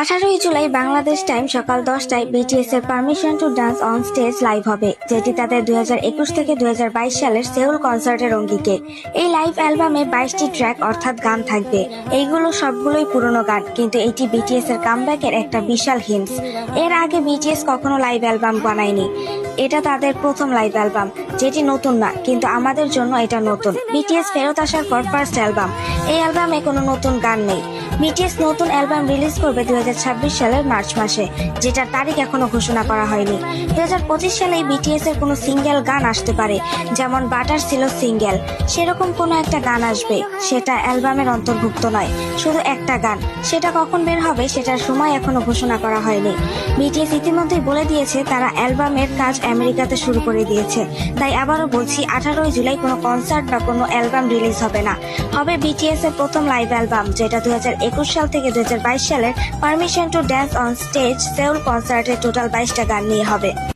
18 July Bangladesh time সকাল 10টায় BTS এর permission to dance on stage live হবে, যেটি তাদের 2021 থেকে 2022 সালের সেউল কনসার্টের অঙ্গীকে। এই লাইভ অ্যালবামে 22টি ট্র্যাক অর্থাৎ গান থাকবে। এইগুলো সবগুলোই পুরনো গান, কিন্তু এটি বিটিএস এর কামব্যাকের একটা বিশাল হিন্টস। এর আগে বিটিএস কখনো লাইভ অ্যালবাম বানায়নি। এটা তাদের প্রথম লাইভ অ্যালবাম, যেটি নতুন না, কিন্তু আমাদের জন্য এটা নতুন। বিটিএস ফেরত আসার পর ফার্স্ট অ্যালবাম। এই অ্যালবামে কোনো নতুন গান নেই। বিটিএস নতুন অ্যালবাম রিলিজ করবে 2026 সালের মার্চ মাসে, যেটার তারিখ এখনো ঘোষণা করা হয়নি। 2025 সালে বিটিএস এর কোনো সিঙ্গেল গান আসতে পারে, যেমন বাটার ছিল সিঙ্গেল। সেরকম কোনো একটা গান আসবে, সেটা অ্যালবামের অন্তর্ভুক্ত নয়, শুধু একটা গান। সেটা কখন বের হবে সেটার সময় এখনো ঘোষণা করা হয়নি। বিটিএস ইতিমধ্যেই বলে দিয়েছে তারা অ্যালবামের কাজ আমেরিকাতে শুরু করে দিয়েছে। তাই আবারও বলছি, 18 জুলাই কোনো কনসার্ট বা কোনো অ্যালবাম রিলিজ হবে না। হবে বিটিএস এর প্রথম লাইভ অ্যালবাম, যেটা 2021 সাল থেকে 2022 সালের permission to dance on stage Seoul কনসার্টের টোটাল 22টা গান নিয়ে হবে।